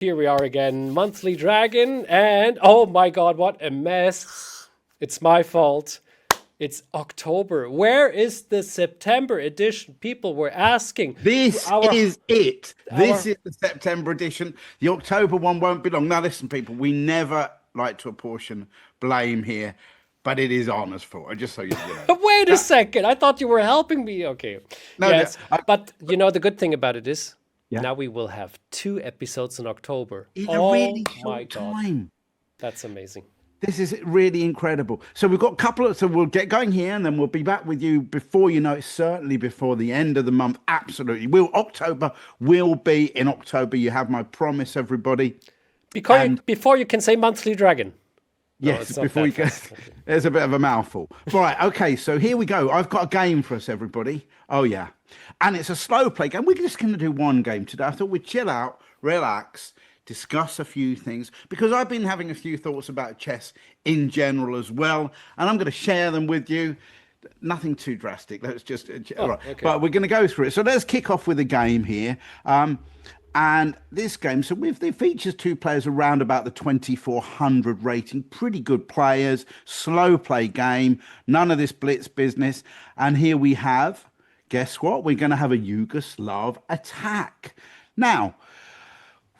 Here we are again, Monthly Dragon, and oh my god, what a mess. It's my fault. It's October. Where is the September edition? People were asking. This Our is it. This our is the September edition. The October one won't be long. Now, listen, people, we never like to apportion blame here, but it is Anna's fault. Just so you know. Wait a That, second. I thought you were helping me. Okay. no, no, Yes, but you know the good thing about it is yeah, now we will have 2 episodes in October. in a Oh really my short god. time. That's amazing. This is really incredible. So we've got a couple of, so we'll get going here and then we'll be back with you before you know it, certainly before the end of the month. Absolutely. October will be in October. You have my promise, everybody. And Before you can say Monthly Dragon. No, yes, it's not before that you go, fast. Okay. there's a bit of a mouthful. Right, okay, so here we go. I've got a game for us, everybody. Oh, yeah. And it's a slow play game. We're just going to do one game today. I thought we'd chill out, relax, discuss a few things, because I've been having a few thoughts about chess in general as well, and I'm going to share them with you. Nothing too drastic. Let's just, Oh, right. okay. But we're going to go through it. So let's kick off with a game here. And this game, so with it features two players around about the 2400 rating, pretty good players, slow play game, none of this blitz business. And here we have, guess what? We're going to have a Yugoslav attack. Now,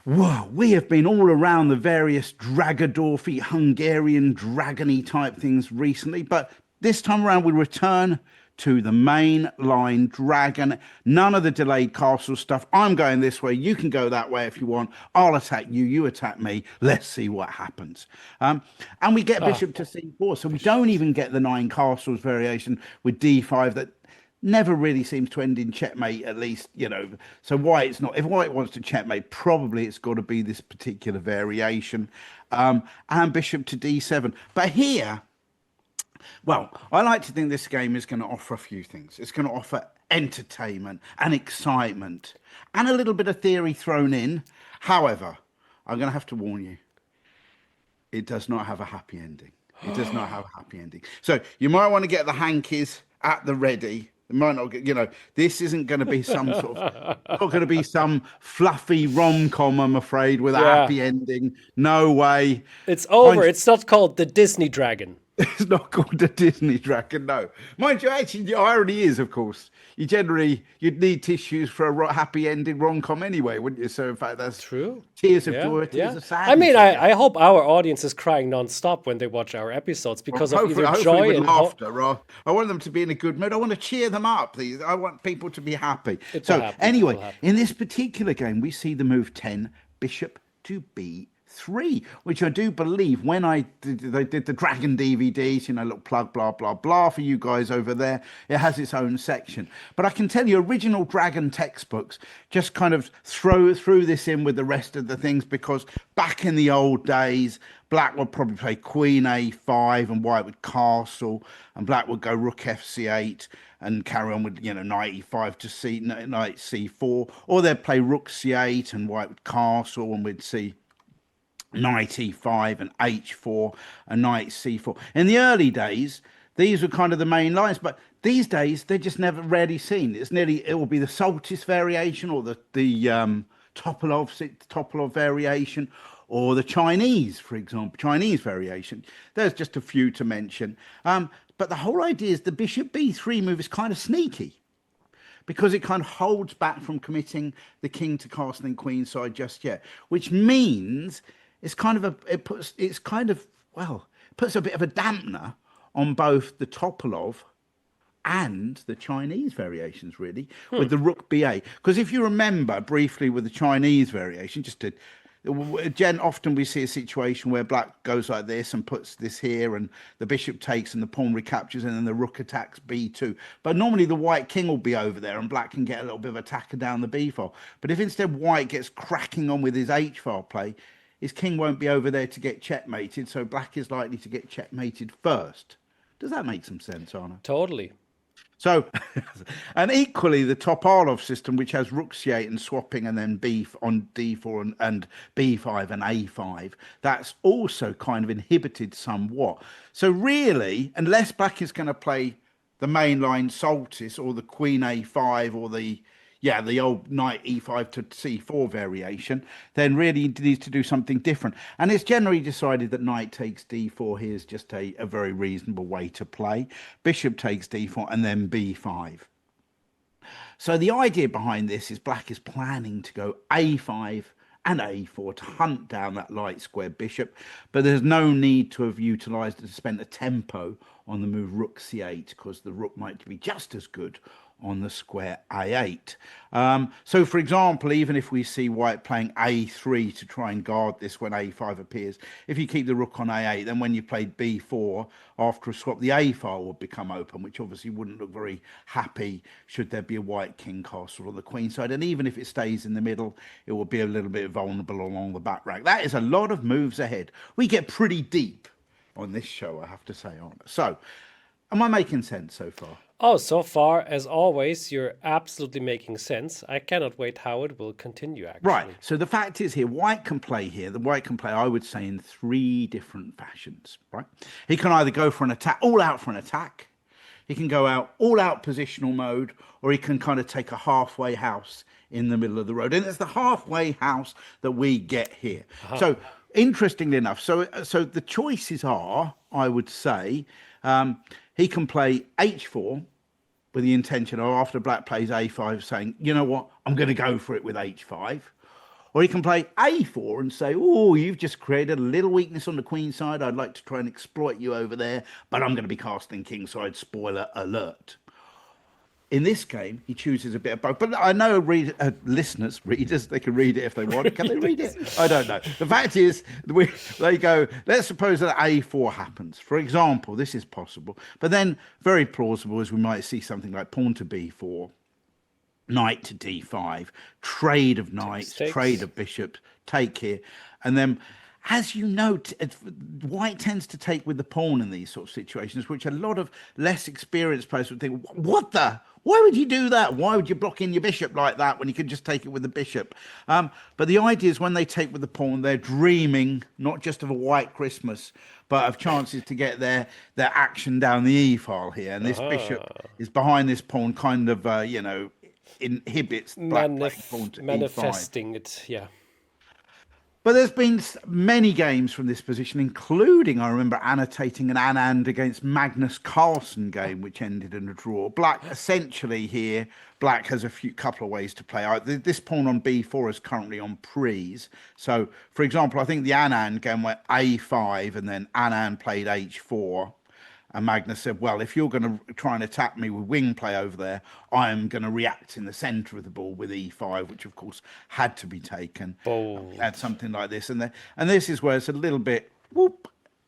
whoa, we have been all around the various Dragadorfi, Hungarian dragony type things recently, but this time around we return to the main line dragon. None of the delayed castle stuff. I'm going this way. You can go that way if you want. I'll attack you. You attack me. Let's see what happens. And we get Ah, bishop to c4. So we don't even get the 9 castles variation with d5 that never really seems to end in checkmate, at least, you know. So why it's not, if white wants to checkmate, probably it's got to be this particular variation. And bishop to d7. But here, well, I like to think this game is going to offer a few things. It's going to offer entertainment and excitement and a little bit of theory thrown in. However, I'm going to have to warn you, it does not have a happy ending. It does not have a happy ending. So you might want to get the hankies at the ready. It might not get, this isn't going to be some sort of, not going to be some fluffy rom-com, I'm afraid, with a yeah. happy ending. No way. It's over. Mind It's not called the Disney Dragon. It's not called the Disney Dragon, no. Mind you, actually, the irony is, of course, you'd need tissues for a happy ending rom-com anyway, wouldn't you? So, in fact, that's True. tears of Yeah, joy, yeah. tears of I mean, sadness, I guess. I hope our audience is crying nonstop when they watch our episodes Well, because of either hopefully joy with and laughter. I want them to be in a good mood. I want to cheer them up. I want people to be happy. it will So, happen. It anyway, will happen. in this particular game, we see the move 10, bishop to b3, which I do believe when they did the Dragon DVDs, little plug, blah, blah, blah for you guys over there, it has its own section. But I can tell you, original Dragon textbooks just kind of threw this in with the rest of the things because back in the old days, black would probably play queen a5 and white would castle, and black would go rook fc8 and carry on with knight e5 to knight c4, or they'd play rook c8 and white would castle and we'd see knight e5 and h4 and knight c4. In the early days, these were kind of the main lines, but these days they're just never rarely seen. It will be the Soltis variation or the Topolov variation, or the Chinese, for example, Chinese variation. There's just a few to mention. But the whole idea is the bishop b3 move is kind of sneaky because it kind of holds back from committing the king to castling queenside just yet, which means it puts a bit of a dampener on both the Topolov and the Chinese variations, really, with the rook ba. Because if you remember briefly with the Chinese variation, often we see a situation where black goes like this and puts this here and the bishop takes and the pawn recaptures and then the rook attacks b2, but normally the white king will be over there and black can get a little bit of attacker down the b file. But if instead white gets cracking on with his h file play, his king won't be over there to get checkmated, so black is likely to get checkmated first. Does that make some sense, Arna? Totally. So, and equally the Topalov system, which has rook c8 and swapping and then b on d4 and b5 and a5, that's also kind of inhibited somewhat. So really, unless black is going to play the mainline Soltis or the queen a5 or the yeah, the old knight e5 to c4 variation, then really needs to do something different. And it's generally decided that knight takes d4 here is just a very reasonable way to play. Bishop takes d4 and then b5. So the idea behind this is black is planning to go a5 and a4 to hunt down that light square bishop, but there's no need to have utilised and spent a tempo on the move rook c8 because the rook might be just as good on the square a8. So for example, even if we see white playing a3 to try and guard this when a5 appears, if you keep the rook on a8, then when you played b4 after a swap, the a file would become open, which obviously wouldn't look very happy should there be a white king castle on the queen side. And even if it stays in the middle, it will be a little bit vulnerable along the back rack. That is a lot of moves ahead. We get pretty deep on this show, I have to say. So am I making sense so far? Oh, so far, as always, you're absolutely making sense. I cannot wait how it will continue, actually. Right. So the fact is here, white can play here. The white can play, I would say, in 3 different fashions, right? He can either go for an attack, all out for an attack. He can go out all out positional mode, or he can kind of take a halfway house in the middle of the road. And it's the halfway house that we get here. So interestingly enough, so the choices are, I would say, he can play h4 with the intention of, after black plays a5, saying, you know what, I'm going to go for it with h5. Or he can play a4 and say, oh, you've just created a little weakness on the queen side. I'd like to try and exploit you over there, but I'm going to be casting kingside, spoiler alert. In this game, he chooses a bit of both. But I know listeners, readers, they can read it if they want. Can they read it? I don't know. The fact is, they go, let's suppose that a4 happens. For example, this is possible. But then very plausible is we might see something like pawn to b4, knight to d5, trade of knights, trade of bishops, take here. And then, as you know, white tends to take with the pawn in these sort of situations, which a lot of less experienced players would think, what the? Why would you do that? Why would you block in your bishop like that when you could just take it with the bishop? But the idea is when they take with the pawn, they're dreaming not just of a white Christmas, but of chances to get their action down the e-file here. And this bishop is behind this pawn, kind of, inhibits black pawn to manifesting e5. it, yeah. But there's been many games from this position, including, I remember annotating an Anand against Magnus Carlsen game, which ended in a draw. Black, essentially here, black has a couple of ways to play. This pawn on b4 is currently on prise. So, for example, I think the Anand game went a5 and then Anand played h4. And Magnus said, well, if you're going to try and attack me with wing play over there, I'm going to react in the centre of the ball with e5, which, of course, had to be taken. Had something like this. And this is where it's a little bit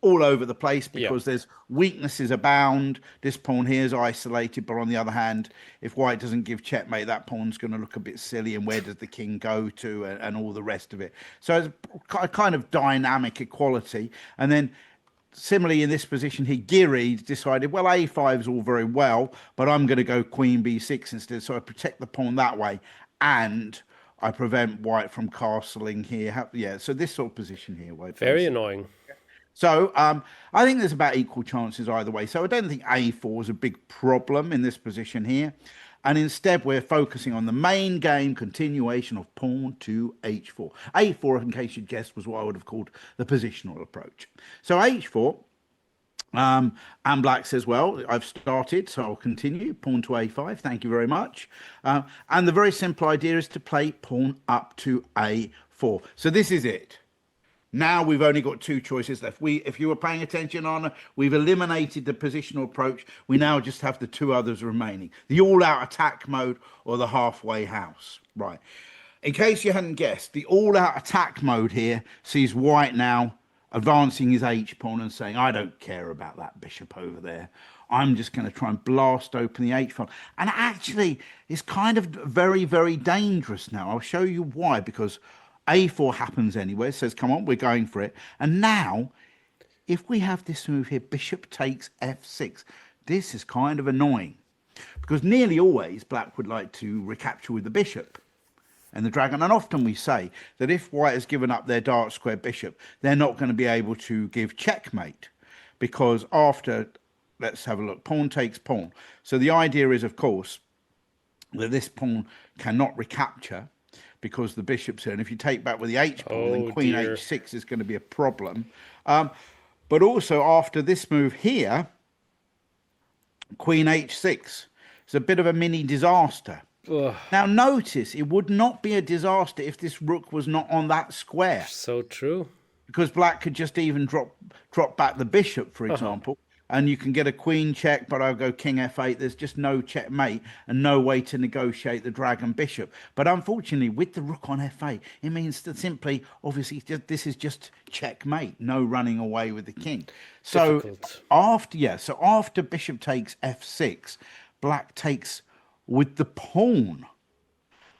all over the place because there's weaknesses abound. This pawn here is isolated. But on the other hand, if white doesn't give checkmate, that pawn's going to look a bit silly. And where does the king go to and all the rest of it? So it's a kind of dynamic equality. And then similarly, in this position here, Giri decided, well, a5 is all very well, but I'm going to go queen b6 instead. So I protect the pawn that way, and I prevent white from castling here. Yeah, so this sort of position here. White very annoying. So I think there's about equal chances either way. So I don't think a4 is a big problem in this position here. And instead, we're focusing on the main game continuation of pawn to h4. a4, in case you guessed, was what I would have called the positional approach. So h4, and black says, well, I've started, so I'll continue. Pawn to a5, thank you very much. And the very simple idea is to play pawn up to a4. So this is it. Now we've only got 2 choices left. If you were paying attention, Anna, we've eliminated the positional approach. We now just have the 2 others remaining. The all-out attack mode or the halfway house. Right. In case you hadn't guessed, the all-out attack mode here sees white now advancing his h-pawn and saying, I don't care about that bishop over there. I'm just going to try and blast open the h-file. And actually, it's kind of very, very dangerous now. I'll show you why, because a4 happens anyway. It says, come on, we're going for it. And now, if we have this move here, bishop takes f6, this is kind of annoying. Because nearly always, black would like to recapture with the bishop and the dragon. And often we say that if white has given up their dark square bishop, they're not going to be able to give checkmate. Because after, let's have a look, pawn takes pawn. So the idea is, of course, that this pawn cannot recapture because the bishop's here. And if you take back with the h pawn, then Oh queen dear. h6 is going to be a problem. But also after this move here, queen h6 is a bit of a mini disaster. Ugh, Now notice it would not be a disaster if this rook was not on that square, so true. because black could just even drop back the bishop, for Uh-huh. example, and you can get a queen check, but I'll go king f8. There's just no checkmate and no way to negotiate the dragon bishop. But unfortunately, with the rook on f8, it means that simply, obviously, this is just checkmate, no running away with the king. So Difficult. after bishop takes f6, black takes with the pawn,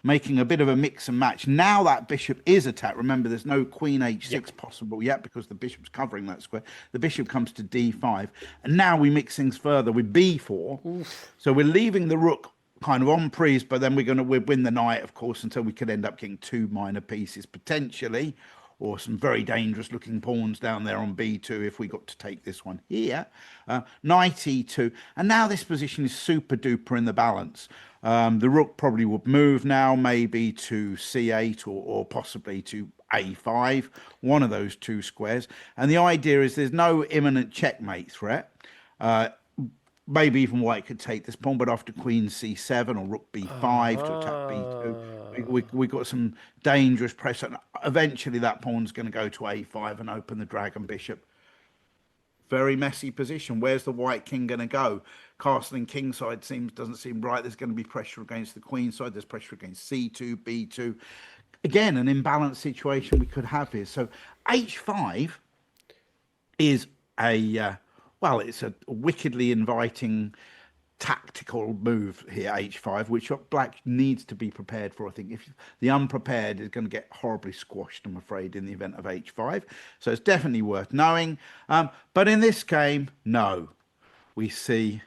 making a bit of a mix and match. Now that bishop is attacked. Remember, there's no queen h6 possible yet because the bishop's covering that square. The bishop comes to d5. And now we mix things further with b4. Oof. So we're leaving the rook kind of on prise, but then we'll win the knight, of course, until we could end up getting two minor pieces potentially, or some very dangerous looking pawns down there on b2 if we got to take this one here. Knight e2. And now this position is super duper in the balance. The rook probably would move now, maybe to c8 or possibly to a5, one of those two squares. And the idea is there's no imminent checkmate threat. Maybe even white could take this pawn, but after queen c7 or rook b5 to attack b2, we got some dangerous pressure. And eventually that pawn's going to go to a5 and open the dragon bishop. Very messy position. Where's the white king going to go? Castling king side doesn't seem right. There's going to be pressure against the queen side. There's pressure against c2, b2. Again, an imbalanced situation we could have here. So h5 is well, it's a wickedly inviting tactical move here, h5, which black needs to be prepared for. I think if the unprepared is going to get horribly squashed, I'm afraid, in the event of h5. So it's definitely worth knowing. But in this game, no. We see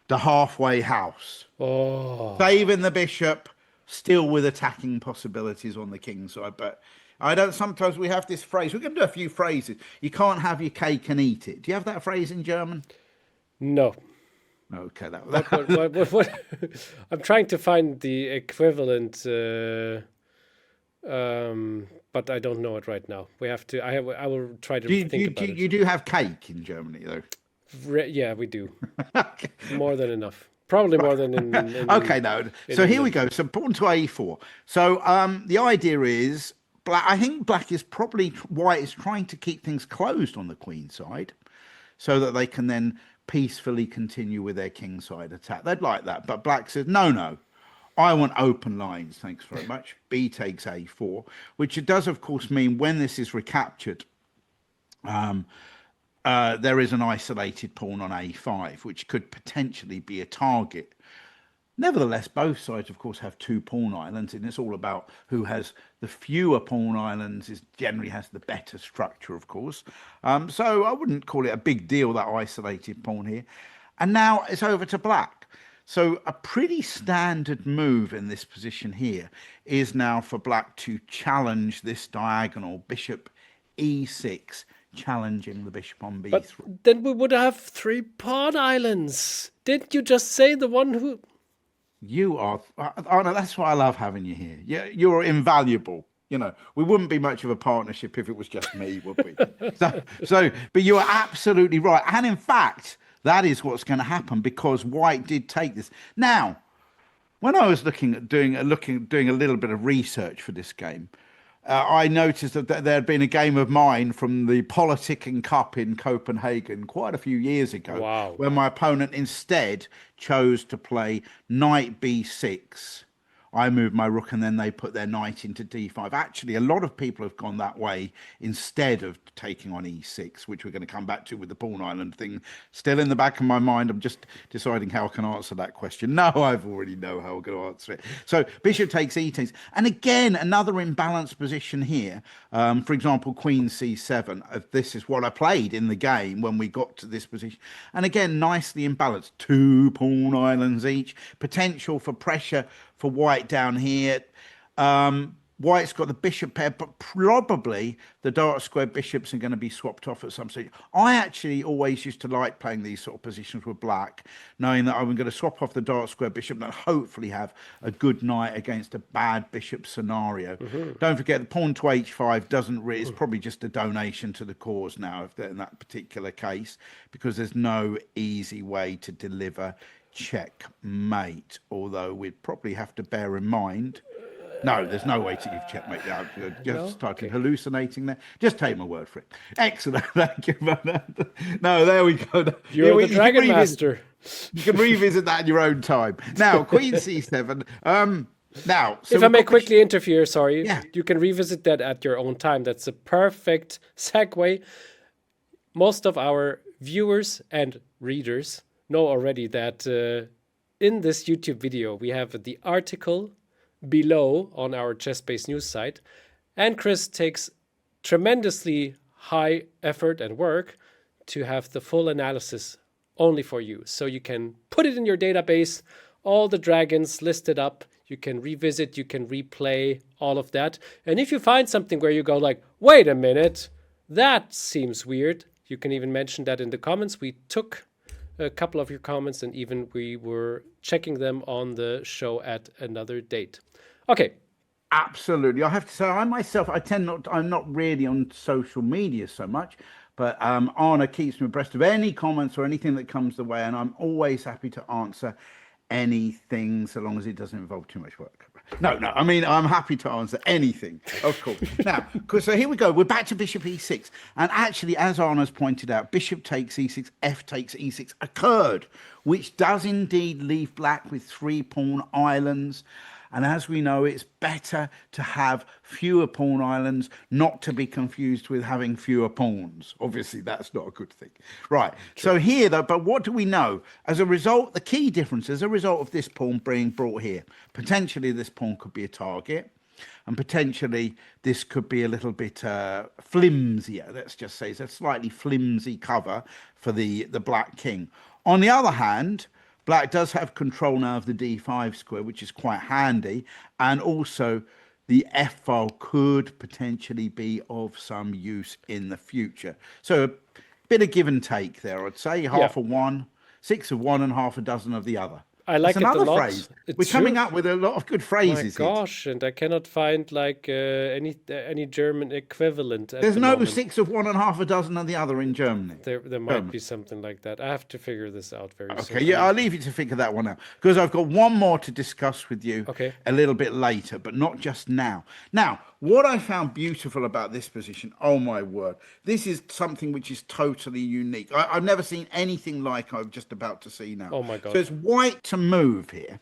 the halfway house. Oh. Saving the bishop, still with attacking possibilities on the king side. But sometimes we have this phrase. We're going to do a few phrases. You can't have your cake and eat it. Do you have that phrase in German? No. Okay, What? I'm trying to find the equivalent, but I don't know it right now. We have to. I will try to think about it. You do have cake in Germany, though. Yeah, we do. More than enough. Probably more than in Okay, no. So here we go. So pawn to a4. So the idea is black. I think white is trying to keep things closed on the queen side, so that they can then peacefully continue with their king side attack. They'd like that, but black says no. I want open lines. Thanks very much. B takes a4, which it does, of course, mean when this is recaptured, there is an isolated pawn on a5, which could potentially be a target. Nevertheless, both sides, of course, have two pawn islands, and it's all about who has the fewer pawn islands generally has the better structure, of course. So I wouldn't call it a big deal, that isolated pawn here. And now it's over to black. So a pretty standard move in this position here is now for black to challenge this diagonal, bishop e6, challenging the bishop on b3. But then we would have three pawn islands. Didn't you just say the one who... You are, Arno, that's why I love having you here. You're invaluable. You know, we wouldn't be much of a partnership if it was just me, would we? But you are absolutely right. And in fact, that is what's going to happen because white did take this. Now, when I was doing a little bit of research for this game, I noticed that there had been a game of mine from the Politicking Cup in Copenhagen quite a few years ago, Wow. where my opponent instead chose to play knight b6. I moved my rook and then they put their knight into d5. Actually, a lot of people have gone that way instead of taking on e6, which we're going to come back to with the pawn island thing. Still in the back of my mind, I'm just deciding how I can answer that question. No, I've already know how I'm going to answer it. So bishop takes e takes. And again, another imbalanced position here. For example, queen c7. This is what I played in the game when we got to this position. And again, nicely imbalanced. Two pawn islands each. Potential for pressure for white down here. White's got the bishop pair, but probably the dark square bishops are going to be swapped off at some stage. I actually always used to like playing these sort of positions with black, knowing that I'm going to swap off the dark square bishop and hopefully have a good knight against a bad bishop scenario. Don't forget, the pawn to h5 doesn't really, it's probably just a donation to the cause now if they're in that particular case, because there's no easy way to deliver checkmate, although we'd probably have to bear in mind. No, there's no way to give checkmate. I've just started hallucinating there. Just take my word for it. Excellent. Thank you for that. No, there we go. You're the Dragon Master. You can revisit that in your own time. Now, Queen c7. Now, so if I may quickly interfere, sorry, Yeah. you can revisit that at your own time. That's a perfect segue. Most of our viewers and readers know already that in this YouTube video, we have the article below on our chess-based news site, and Chris takes tremendously high effort and work to have the full analysis only for you, so you can put it in your database, all the dragons listed up, you can revisit, you can replay all of that, and if you find something where you go like, wait a minute, that seems weird, you can even mention that in the comments. We took a couple of your comments and even we were checking them on the show at another date. Okay. Absolutely. I have to say, I myself, I'm not really on social media so much, but Anna keeps me abreast of any comments or anything that comes the way, and I'm always happy to answer anything so long as it doesn't involve too much work. No, I mean, I'm happy to answer anything, of course. Now, so here we go. We're back to bishop e6. And actually, as Anna's pointed out, bishop takes e6, f takes e6 occurred, which does indeed leave black with 3 pawn islands. And as we know, it's better to have fewer pawn islands, not to be confused with having fewer pawns. Obviously, that's not a good thing. Right. True. So here, though, but what do we know? As a result, the key difference, as a result of this pawn being brought here, potentially this pawn could be a target. And potentially this could be a little bit flimsier. Let's just say it's a slightly flimsy cover for the black king. On the other hand, black does have control now of the d5 square, which is quite handy. And also the f file could potentially be of some use in the future. So a bit of give and take there, I'd say. Half of one, 6 of one and half a dozen of the other. I like it a lot. Phrase. We're coming up with a lot of good phrases. My gosh, and I cannot find like any German equivalent. There's no 6 of one and half a dozen of the other in Germany. There might be something like that. I have to figure this out very soon. Okay, yeah, I'll leave you to figure that one out, because I've got one more to discuss with you a little bit later, but not just now. Now, what I found beautiful about this position, oh my word, this is something which is totally unique. I've never seen anything like I'm just about to see now. Oh my God. So it's white to move here.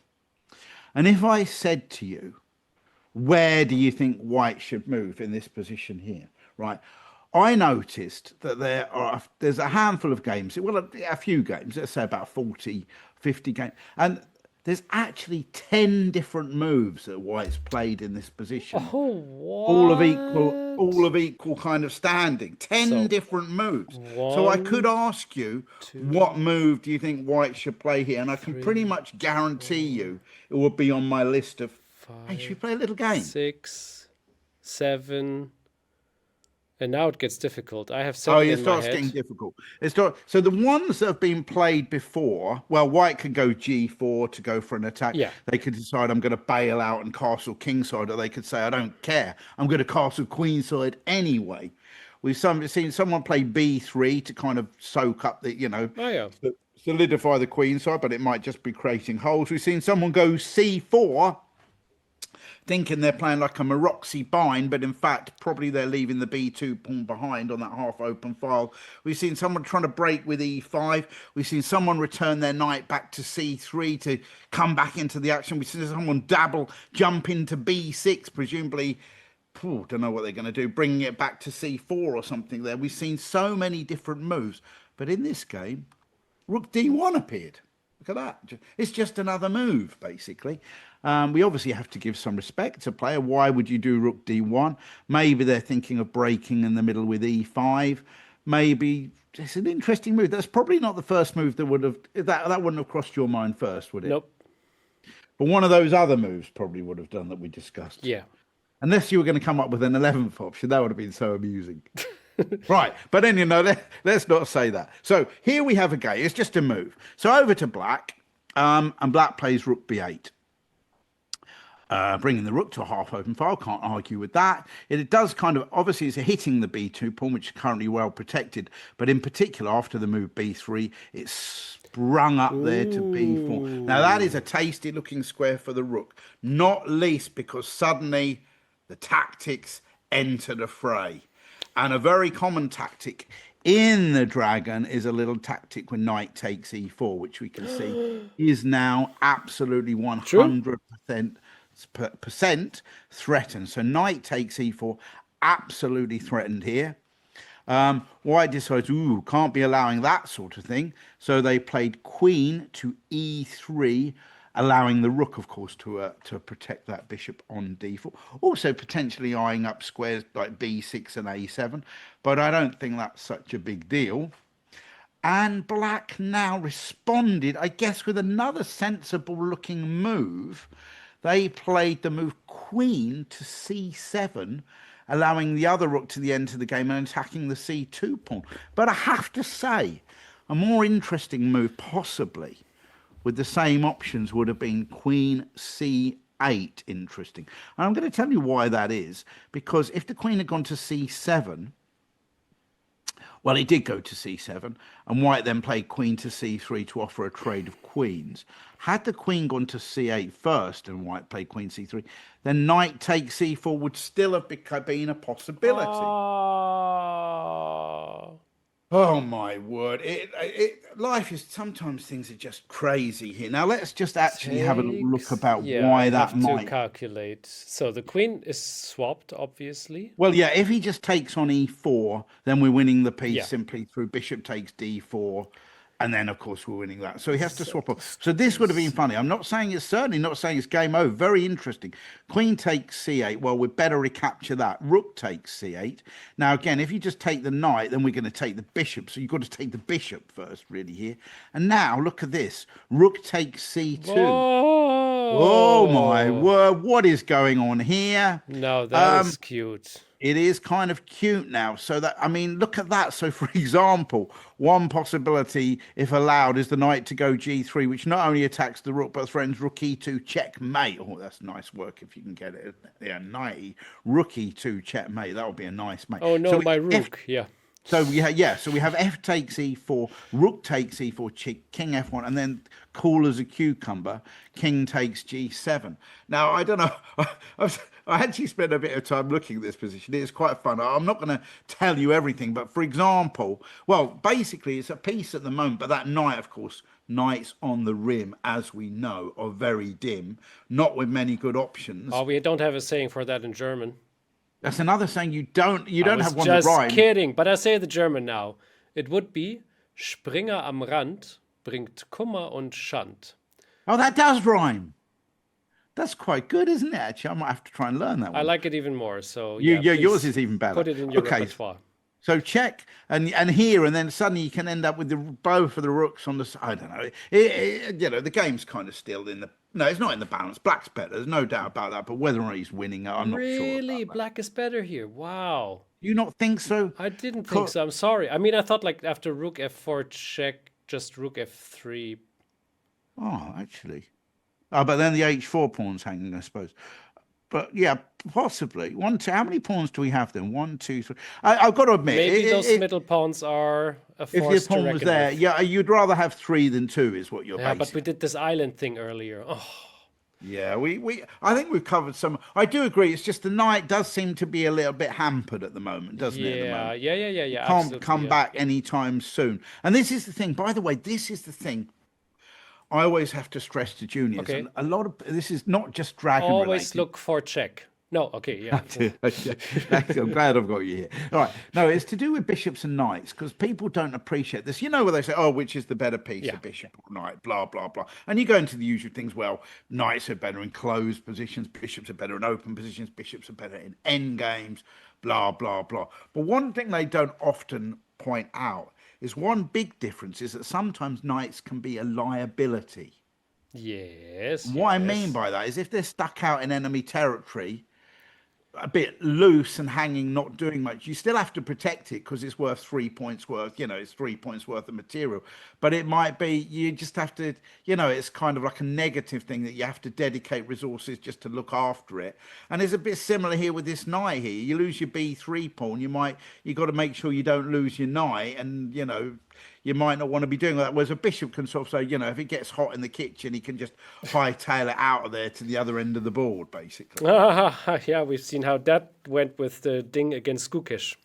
And if I said to you, where do you think white should move in this position here, right? I noticed that there's a handful of games, well, a few games, let's say about 40, 50 games, and there's actually 10 different moves that white's played in this position. Oh, what? All of equal kind of standing. 10 different moves. So I could ask you, what move do you think white should play here? And I can pretty much guarantee you it will be on my list of, hey, should we play a little game? 6, 7... And now it gets difficult. I have 7 it starts getting difficult. So the ones that have been played before, well, white could go g4 to go for an attack. Yeah. They could decide I'm going to bail out and castle kingside, or they could say I don't care. I'm going to castle queenside anyway. We've seen someone play b3 to kind of soak up the, solidify the queenside, but it might just be creating holes. We've seen someone go c4, thinking they're playing like a Maroczy bind, but in fact, probably they're leaving the b2 pawn behind on that half-open file. We've seen someone trying to break with e5. We've seen someone return their knight back to c3 to come back into the action. We've seen someone jump into b6, presumably, don't know what they're going to do, bringing it back to c4 or something there. We've seen so many different moves. But in this game, rook d1 appeared. Look at that. It's just another move, basically. We obviously have to give some respect to a player. Why would you do rook d1? Maybe they're thinking of breaking in the middle with e5. Maybe it's an interesting move. That's probably not the first move that would have that wouldn't have crossed your mind first, would it? Nope. But one of those other moves probably would have done that we discussed. Yeah. Unless you were going to come up with an 11th option, that would have been so amusing. Right, but then let's not say that. So here we have a game. It's just a move. So over to black, and black plays rook b8. Bringing the rook to a half open file, can't argue with that. It does kind of, obviously it's hitting the b2 pawn, which is currently well protected, but in particular after the move b3, it's sprung up there to b4. Now that is a tasty looking square for the rook, not least because suddenly the tactics enter the fray. And a very common tactic in the Dragon is a little tactic when knight takes e4, which we can see is now absolutely 100% threatened. So knight takes e4, absolutely threatened here. White decides, can't be allowing that sort of thing. So they played queen to e3, allowing the rook, of course, to protect that bishop on d4. Also potentially eyeing up squares like b6 and a7, but I don't think that's such a big deal. And black now responded, I guess, with another sensible looking move. They played the move queen to c7, allowing the other rook to the end of the game and attacking the c2 pawn. But I have to say, a more interesting move, possibly, with the same options would have been queen c8 interesting. And I'm going to tell you why that is, because if the queen had gone to c7, well, it did go to c7, and white then played queen to c3 to offer a trade of queens. Had the queen gone to c8 first and white played queen c3, then knight takes c4 would still have been a possibility. Oh my word! Life is sometimes things are just crazy here. Now let's just actually have a look about why that might. To calculate. So the queen is swapped, obviously. Well, yeah. If he just takes on e4, then we're winning the piece simply through bishop takes d4, and then of course we're winning that. So he has to swap off. So this would have been funny. I'm not saying it's certainly not saying it's game over. Very interesting. Queen takes c8. Well, we'd better recapture that. Rook takes c8. Now again, if you just take the knight, then we're going to take the bishop. So you've got to take the bishop first, really here. And now look at this. Rook takes c2. Whoa. Oh my word! What is going on here? No, that is cute. It is kind of cute now. So that, I mean, look at that. So for example, one possibility, if allowed, is the knight to go g3, which not only attacks the rook, but threatens rook e2 checkmate. Oh, that's nice work if you can get it. Yeah, knight, rook e2 checkmate. That would be a nice mate. Oh no, so my rook. So we have, so we have f takes e4, rook takes e4, king f1, and then cool as a cucumber, king takes g7. Now, I don't know. I actually spent a bit of time looking at this position. It is quite fun. I'm not going to tell you everything, but for example, well, basically it's a piece at the moment, but that knight, of course, knights on the rim, as we know, are very dim, not with many good options. Oh, we don't have a saying for that in German. That's another saying you don't have one that rhyme. Just kidding, but I say the German now. It would be Springer am Rand bringt Kummer und Schand. Oh, that does rhyme. That's quite good, isn't it? Actually, I might have to try and learn that one. I like it even more. So yours is even better. Put it in your repertoire. So check and here, and then suddenly you can end up with the both of the rooks on the. I don't know. The game's kind of still in the. No, it's not in the balance. Black's better. There's no doubt about that. But whether or not he's winning, I'm not sure. Really, black is better here. Wow. You not think so? I didn't think so. I'm sorry. I mean, I thought like after rook f4 check, just rook f3. Oh, actually. Oh, but then the h4 pawn's hanging, I suppose. But yeah, possibly. How many pawns do we have then? 1, 2, 3. I've got to admit, maybe those middle pawns are a force. If your pawn was there, yeah, you'd rather have 3 than 2, is what you're basing. Yeah, but we did this island thing earlier. Oh. Yeah, I think we've covered some. I do agree. It's just the knight does seem to be a little bit hampered at the moment, doesn't it? At the moment? Yeah. Can't come back anytime soon. And this is the thing. By the way, this is the thing. I always have to stress to juniors. Okay. A lot of this is not just Dragon always related. Look for check. No, okay, yeah. I'm glad I've got you here. All right. No, it's to do with bishops and knights because people don't appreciate this. You know where they say, oh, which is the better piece, a bishop or knight, blah, blah, blah. And you go into the usual things, well, knights are better in closed positions, bishops are better in open positions, bishops are better in end games, blah, blah, blah. But one thing they don't often point out is one big difference is that sometimes knights can be a liability. Yes. What I mean by that is if they're stuck out in enemy territory, a bit loose and hanging, not doing much. You still have to protect it because it's worth 3 points worth, it's 3 points worth of material. But it might be, you just have to, it's kind of like a negative thing that you have to dedicate resources just to look after it. And it's a bit similar here with this knight here. You lose your B3 pawn, you got to make sure you don't lose your knight, and, you might not want to be doing that. Whereas a bishop can sort of say, if it gets hot in the kitchen, he can just hightail it out of there to the other end of the board, basically. Yeah, we've seen how that went with the ding against Kukish.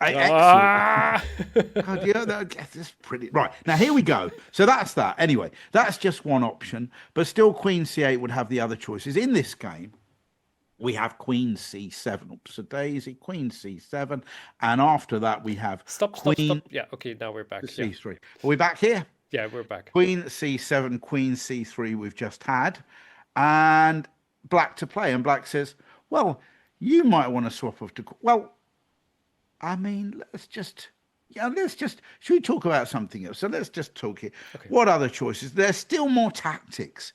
Excellent. God, that's pretty right. Now here we go. So that's that. Anyway, that's just one option, but still Queen C8 would have the other choices. In this game, we have Queen C7. Oops, a daisy, Queen C7, and after that we have Stop. Yeah, okay, now we're back. C3. Are we back here? Yeah, we're back. Queen C7, Queen C3 we've just had, and black to play. And black says, well, you might want to swap off to... Well, I mean, should we talk about something else? So let's just talk here. Okay. What other choices? There's still more tactics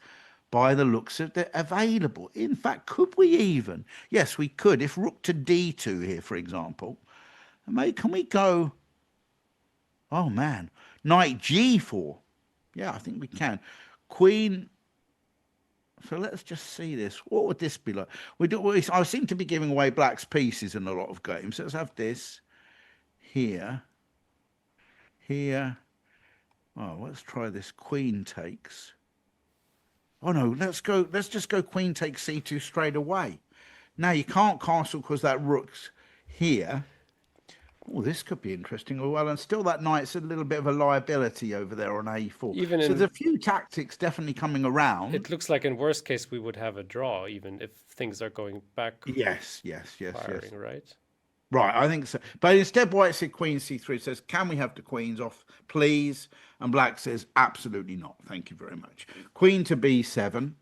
by the looks of it available. In fact, could we even? Yes, we could. If rook to D2 here, for example, can we go... Oh, man. Knight G4. Yeah, I think we can. Queen... So let's just see this. What would this be like? I seem to be giving away black's pieces in a lot of games. Let's have this here. Here. Oh, let's try this. Queen takes. Oh, no, let's just go queen takes C2 straight away. Now, you can't castle because that rook's here. Oh, this could be interesting. Well, and still that knight's a little bit of a liability over there on A4. So there's a few tactics definitely coming around. It looks like in worst case we would have a draw, even if things are going back. Yes. Firing, right? Right, I think so. But instead, white said Queen C3, says, can we have the queens off, please? And black says, absolutely not. Thank you very much. Queen to B7.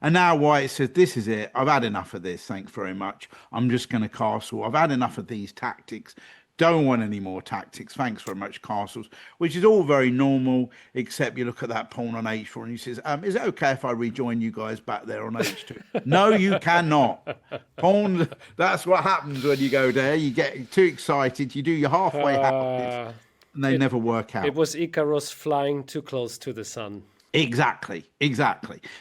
And now white says, this is it. I've had enough of this. Thanks very much. I'm just going to castle. I've had enough of these tactics. Don't want any more tactics. Thanks very much, castles, which is all very normal, except you look at that pawn on H4 and he says, is it okay if I rejoin you guys back there on H2? No, you cannot. Pawn, that's what happens when you go there. You get too excited. You do your halfway houses, and they never work out. It was Icarus flying too close to the sun. Exactly.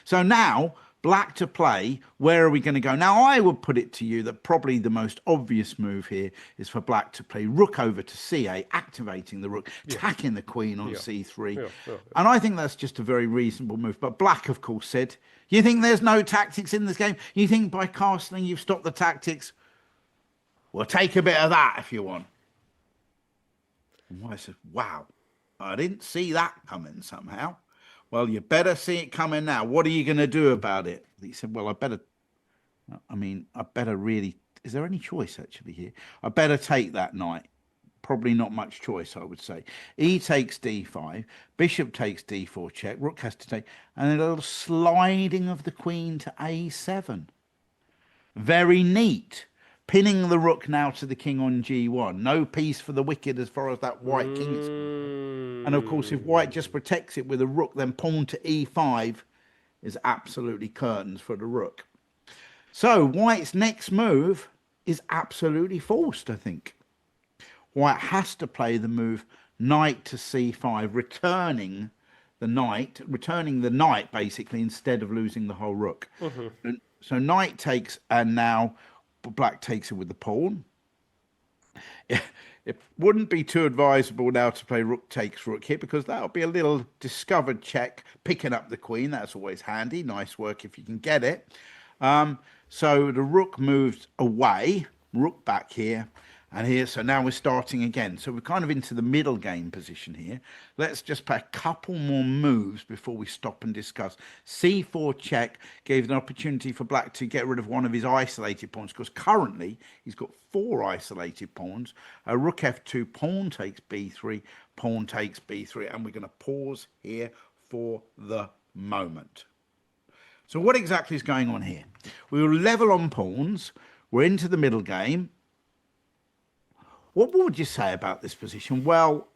So now... black to play, where are we going to go? Now, I would put it to you that probably the most obvious move here is for black to play rook over to C8, activating the rook, attacking the queen on C3. And I think that's just a very reasonable move. But black, of course, said, you think there's no tactics in this game? You think by castling you've stopped the tactics? Well, take a bit of that if you want. And I said, wow, I didn't see that coming somehow. Well, you better see it coming now. What are you going to do about it? He said, well, I better really, is there any choice actually here? I better take that knight. Probably not much choice, I would say. E takes D5, bishop takes D4 check, rook has to take, and a little sliding of the queen to A7. Very neat. Pinning the rook now to the king on G1. No peace for the wicked as far as that white king is concerned. And of course, if white just protects it with a rook, then pawn to E5 is absolutely curtains for the rook. So white's next move is absolutely forced, I think. White has to play the move knight to C5, returning the knight basically instead of losing the whole rook. So knight takes, and now black takes it with the pawn. It wouldn't be too advisable now to play rook takes rook here, because that would be a little discovered check, picking up the queen. That's always handy. Nice work if you can get it. So the rook moves away, rook back here and here. So now we're starting again. So we're kind of into the middle game position here. Let's just play a couple more moves before we stop and discuss. C4 check gave an opportunity for black to get rid of one of his isolated pawns, because currently he's got 4 isolated pawns. Rook F2, pawn takes B3, pawn takes B3, and we're going to pause here for the moment. So what exactly is going on here? We will level on pawns. We're into the middle game. What would you say about this position? Well,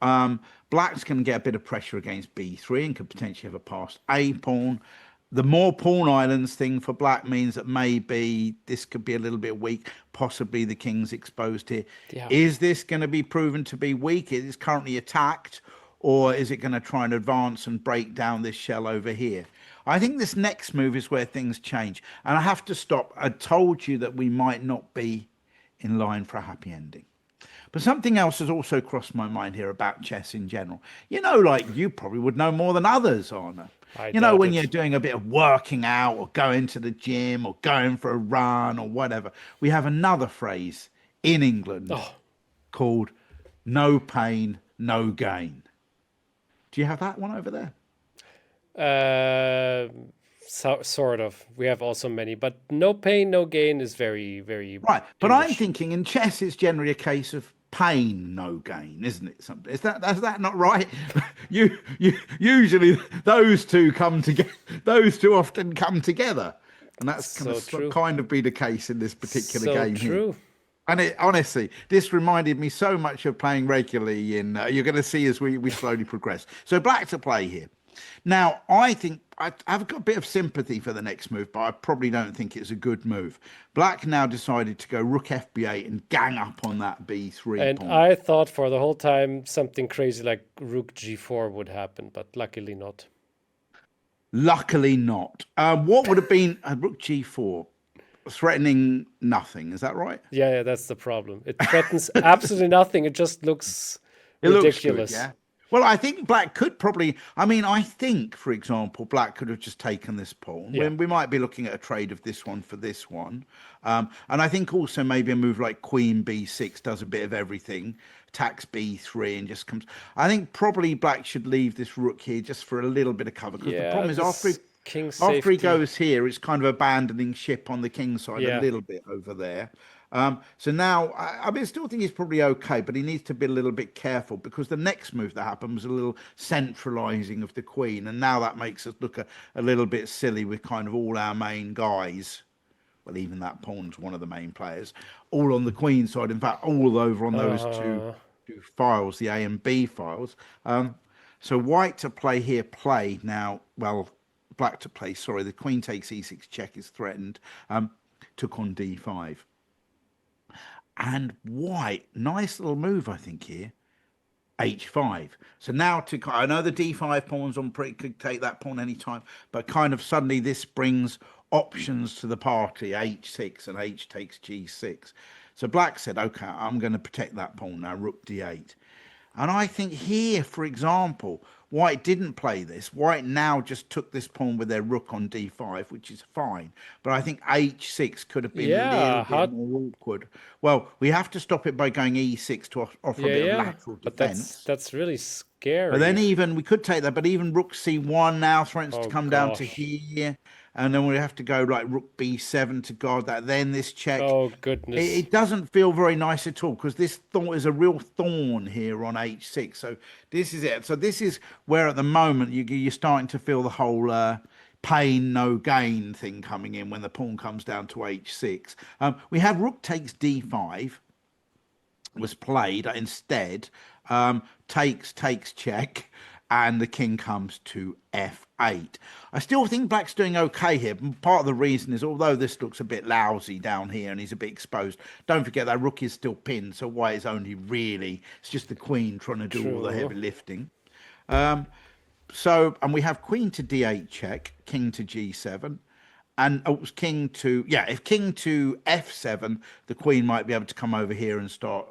black's going to get a bit of pressure against B3 and could potentially have a passed A pawn. the more pawn islands thing for black means that maybe this could be a little bit weak. Possibly the king's exposed here. Yeah. Is this going to be proven to be weak? It is currently attacked, or is it going to try and advance and break down this shell over here? I think this next move is where things change. And I have to stop. I told you that we might not be in line for a happy ending. But something else has also crossed my mind here about chess in general. You know, like you probably would know more than others, Arne. I You know, doubt when it. you're doing a bit of working out or going to the gym or going for a run or whatever, we have another phrase in England Oh, called no pain, no gain. Do you have that one over there? sort of. We have also many, but no pain, no gain is very, very Right. But I'm English. thinking in chess, it's generally a case of pain, no gain, isn't it? Something is that not right? You usually those two come together. Those two often come together, and that's going So to true. kind of be the case in this particular So game here. true. And it, honestly, this reminded me so much of playing regularly in. You're going to see as we slowly progress. So black to play here. Now, I think I've got a bit of sympathy for the next move, but I probably don't think it's a good move. Black now decided to go rook fb8 and gang up on that b3 And pawn. I thought for the whole time something crazy like rook g4 would happen, but luckily not. Luckily not. What would have been a rook g4? Threatening nothing. Is that right? Yeah, that's the problem. It threatens absolutely nothing. It just looks It looks good, ridiculous. yeah. Well, I think black could probably. I mean, I think, for example, black could have just taken this pawn. Yeah. We might be looking at a trade of this one for this one. And I think also maybe a move like queen b6 does a bit of everything, attacks b3 and just comes. I think probably black should leave this rook here just for a little bit of cover. Because the Yeah, problem is this king after he safety. goes here, it's kind of abandoning ship on the king side Yeah. a little bit over there. So now, I mean, I still think he's probably okay, but he needs to be a little bit careful because the next move that happened was a little centralizing of the queen. And now that makes us look a little bit silly with kind of all our main guys. Well, even that pawn's one of the main players, all on the queen side. In fact, all over on those two files, the A and B files. So white to play here, play now. Well, black to play. Sorry, the queen takes e6 check is threatened. Took on d5. And white, nice little move, I think here. H5. So now I know the D5 pawn's on pretty, could take that pawn anytime, but kind of suddenly this brings options to the party, H6 and H takes G6. So black said, okay, I'm going to protect that pawn now, rook D8. And I think here, for example, white didn't play this. White now just took this pawn with their rook on d5, which is fine. But I think h6 could have been a little bit more awkward. Well, we have to stop it by going e6 to offer a bit of lateral But defense. that's really scary. But then even, we could take that, but even rook c1 now threatens to come down to here. And then we have to go like rook b7 to guard that. Then this check. Oh, goodness. It doesn't feel very nice at all because this thorn is a real thorn here on h6. So this is it. So this is where at the moment you're starting to feel the whole pain, no gain thing coming in when the pawn comes down to h6. We have rook takes d5 was played instead. Takes check. And the king comes to f8. I still think black's doing okay here. Part of the reason is, although this looks a bit lousy down here and he's a bit exposed, don't forget that rook is still pinned, so white is only really, it's just the queen trying to do all the heavy lifting. And we have queen to d8 check, king to g7. And it was king to, if king to f7, the queen might be able to come over here and start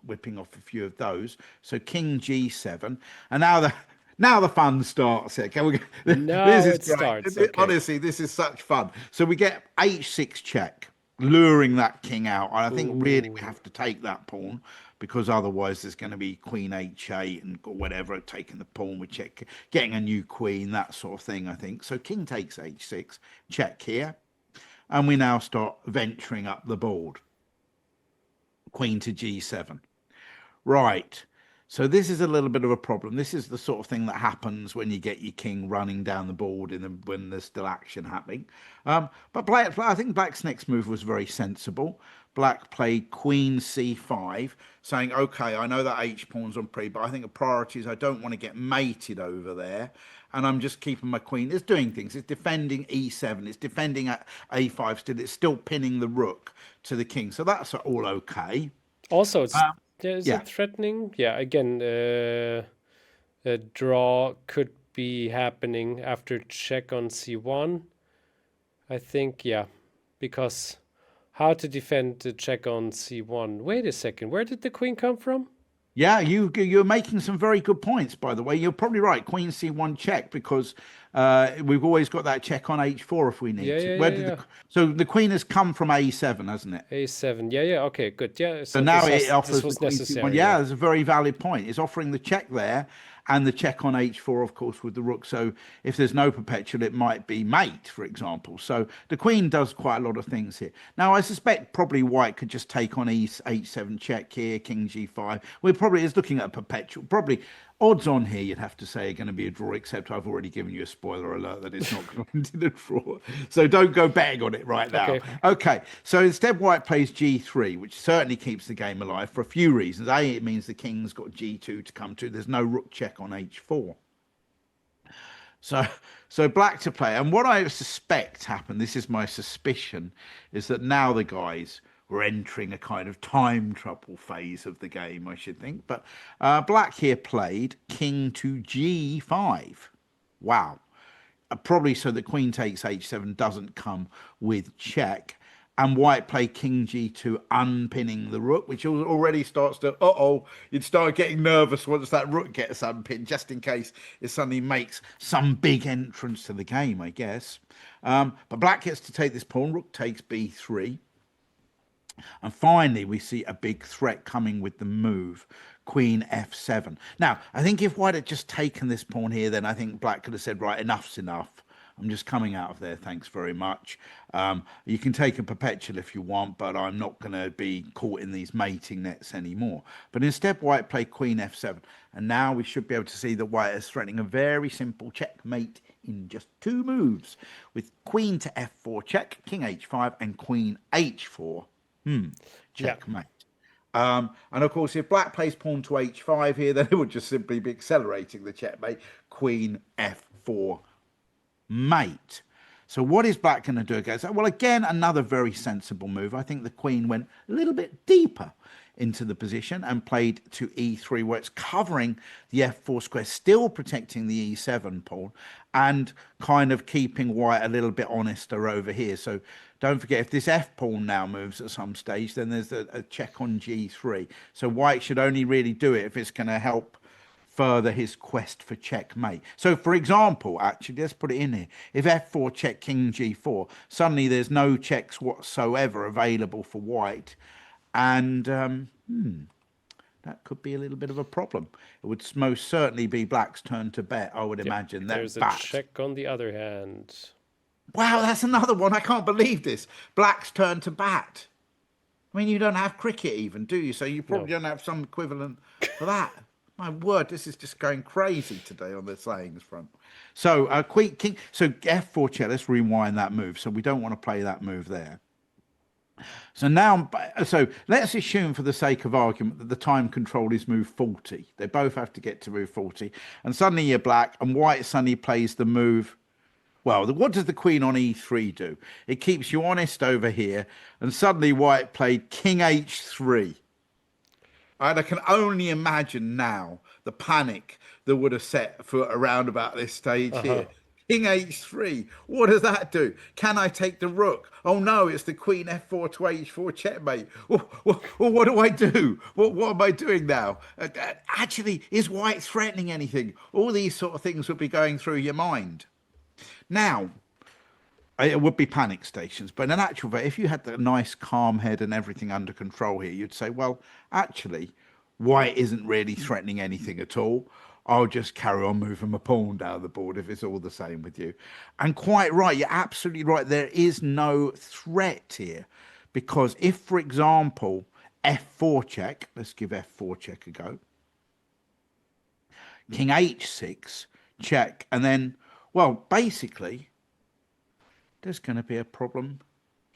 whipping off a few of those. So king g7. And now the fun starts here. Starts. Okay. Honestly, this is such fun. So we get h6 check, luring that king out. And I think really we have to take that pawn because otherwise there's going to be queen h8 and whatever, taking the pawn with check, getting a new queen, that sort of thing, I think. So king takes h6, check here. And we now start venturing up the board. Queen to g7. Right. So this is a little bit of a problem. This is the sort of thing that happens when you get your king running down the board when there's still action happening. But I think black's next move was very sensible. Black played queen c5, saying, okay, I know that h-pawn's on pre, but I think the priority is I don't want to get mated over there. And I'm just keeping my queen. It's doing things. It's defending e7. It's defending at a5 still. It's still pinning the rook to the king. So that's all okay. Also, it's Um, is yeah. it threatening? Yeah, again, a draw could be happening after check on c1. I think, yeah, because how to defend the check on c1. Wait a second, where did the queen come from? Yeah, you're making some very good points, by the way. You're probably right. Queen c1 check because we've always got that check on h4 if we Yeah, need to. yeah, Where yeah, did yeah. so the queen has come from a7, hasn't it? A7. Yeah, yeah. Okay, good. Yeah. So So now it this offers the was queen c1. necessary. Yeah. Yeah, that's a very valid point. It's offering the check there and the check on h4, of course, with the rook. So if there's no perpetual, it might be mate, for example. So the queen does quite a lot of things here. Now, I suspect probably white could just take on h7 check here, king g5. We're probably is looking at a perpetual. Probably odds on here, you'd have to say, are going to be a draw, except I've already given you a spoiler alert that it's not going to be a draw. So don't go betting on it right now. Okay. Okay, so instead white plays g3, which certainly keeps the game alive for a few reasons. A, it means the king's got g2 to come to. There's no rook check on h4. So black to play. And what I suspect happened, this is my suspicion, is that now the guys were entering a kind of time trouble phase of the game, I should think. But black here played king to g5. Wow. Probably so that queen takes h7 doesn't come with check. And white play king g2, unpinning the rook, which already starts to, you'd start getting nervous once that rook gets unpinned, just in case it suddenly makes some big entrance to the game, I guess. But black gets to take this pawn, rook takes b3. And finally, we see a big threat coming with the move, queen f7. Now, I think if white had just taken this pawn here, then I think black could have said, right, enough's enough. I'm just coming out of there, thanks very much. You can take a perpetual if you want, but I'm not going to be caught in these mating nets anymore. But instead, white played queen f7. And now we should be able to see that white is threatening a very simple checkmate in just 2 moves, with queen to f4 check, king h5, and queen h4. Checkmate. Yeah. And of course, if black plays pawn to h5 here, then it would just simply be accelerating the checkmate. Queen f4 mate. So what is black going to do against that? Well, again, another very sensible move. I think the queen went a little bit deeper into the position and played to e3, where it's covering the f4 square, still protecting the e7 pawn and kind of keeping white a little bit honester over here. So don't forget, if this f pawn now moves at some stage, then there's a check on g3. So white should only really do it if it's going to help further his quest for checkmate. So, for example, actually, let's put it in here. If f4 check king g4, suddenly there's no checks whatsoever available for white. And that could be a little bit of a problem. It would most certainly be black's turn to bet, I would imagine. There's a check on the other hand. Wow, that's another one. I can't believe this. Black's turn to bat. I mean, you don't have cricket even, do you? So you probably don't have some equivalent for that. My word, this is just going crazy today on the sayings front. So queen king. So f4 check. Let's rewind that move. So we don't want to play that move there. So now, so let's assume for the sake of argument that the time control is move 40. They both have to get to move 40. And suddenly you're black, and white suddenly plays the move. Well, what does the queen on e3 do? It keeps you honest over here, and suddenly white played king h3. And I can only imagine now the panic that would have set for around about this stage here. King h3. What does that do? Can I take the rook? Oh no, it's the queen f4 to h4 checkmate. Well, what do I do? What am I doing now? Actually, is white threatening anything? All these sort of things would be going through your mind. Now, it would be panic stations, but in actual fact, if you had the nice calm head and everything under control here, you'd say, well, actually, white isn't really threatening anything at all. I'll just carry on moving my pawn down the board if it's all the same with you. And quite right, you're absolutely right. There is no threat here, because if, for example, f4 check, let's give f4 check a go. King h6 check, and then, well, basically, there's going to be a problem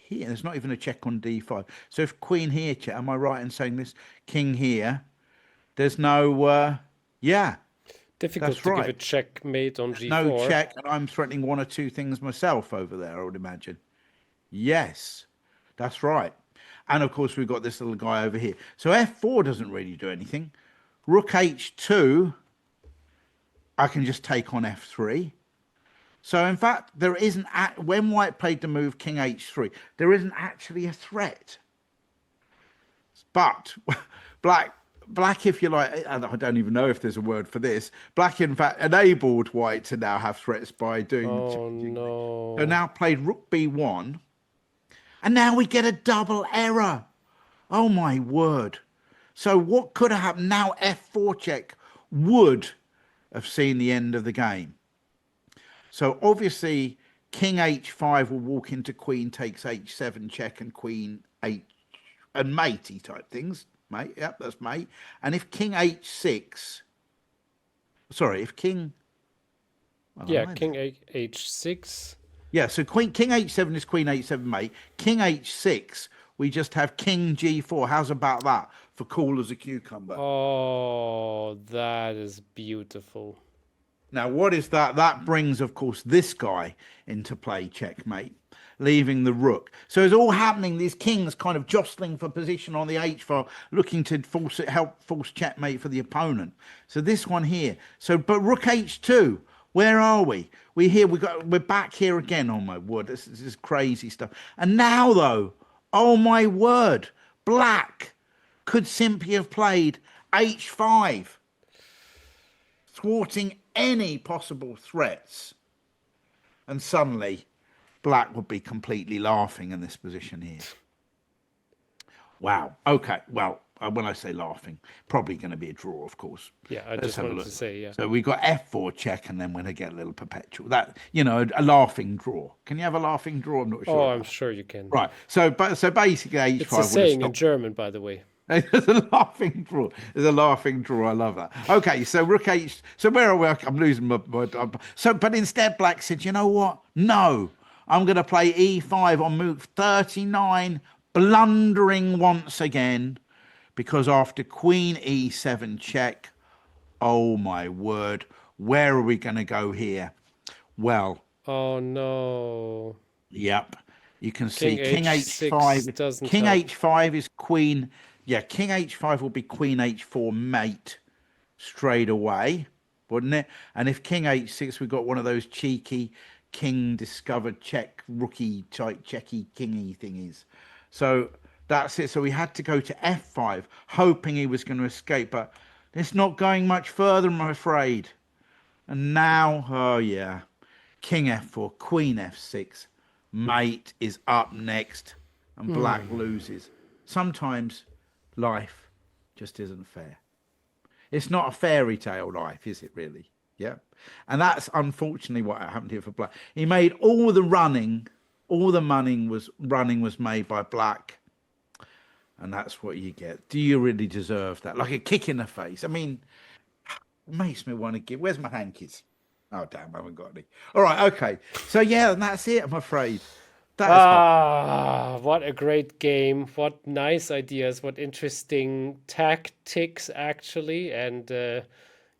here. There's not even a check on d5. So if queen here, am I right in saying this? King here. There's no, yeah, Difficult that's to give a right. checkmate on There's g4. no check, and I'm threatening one or two things myself over there, I would imagine. Yes, that's right. And of course, we've got this little guy over here. So f4 doesn't really do anything. Rook h2, I can just take on f3. So in fact, there isn't, when white played the move king h3, there isn't actually a threat. But black, if you like, and I don't even know if there's a word for this, black in fact enabled white to now have threats by doing. Oh no. So now played rook b1, and now we get a double error. Oh my word. So what could have happened? Now f4 check would have seen the end of the game. So obviously king h5 will walk into queen takes h7 check and queen h and matey type things. Mate, yep, that's mate. And if king h6, sorry, if king, Yeah, king h6. Yeah, so king h7 is queen h7 mate. King h6, we just have king g4. How's about that for cool as a cucumber? Oh, that is beautiful. Now, what is that? That brings, of course, this guy into play, checkmate, leaving the rook. So it's all happening. These kings kind of jostling for position on the h file, looking to help force checkmate for the opponent. So this one here. So, but rook h2. Where are we? We're back here again. Oh my word, this is crazy stuff. And now though, oh my word, black could simply have played h5, thwarting any possible threats. And suddenly, black would be completely laughing in this position here. Wow. Okay. Well, when I say laughing, probably going to be a draw, of course. Yeah, I just wanted to say, yeah. So we got f4 check, and then we're going to get a little perpetual. That, you know, a laughing draw. Can you have a laughing draw? I'm not sure. Oh, I'm sure you can. Right. So basically, h5. It's a saying in German, by the way. There's a laughing draw. There's a laughing draw. I love that. Okay, so rook h. So where are we? I'm losing my. But instead, black said, you know what? No, I'm going to play e5 on move 39, blundering once again, because after queen e7 check, oh my word, where are we going to go here? Well. Oh no. Yep. You can see king h5 doesn't. King h5 is queen. Yeah, king h5 will be queen h4 mate straight away, wouldn't it? And if king h6, we've got one of those cheeky king discovered check rookie type checky kingy thingies. So that's it. So we had to go to f5, hoping he was going to escape, but it's not going much further, I'm afraid. And now, oh yeah, king f4, queen f6, mate is up next, and black loses. Sometimes life just isn't fair. It's not a fairy tale life, is it really? Yeah. And that's unfortunately what happened here for black. He made all the running, all the running was made by black. And that's what you get. Do you really deserve that? Like a kick in the face. I mean, it makes me want to give. Where's my hankies? Oh, damn, I haven't got any. All right, okay. So, yeah, and that's it, I'm afraid. What a great game. What nice ideas. What interesting tactics, actually. And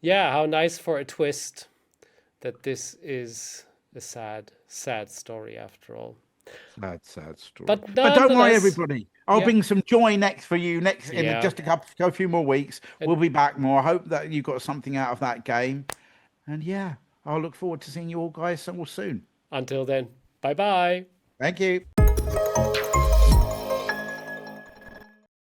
yeah, how nice for a twist that this is a sad, sad story after all. Sad story. But don't worry, everybody. I'll bring some joy next for you in just a few more weeks. We'll be back more. I hope that you got something out of that game. And yeah, I'll look forward to seeing you all guys all soon. Until then, bye-bye. Thank you.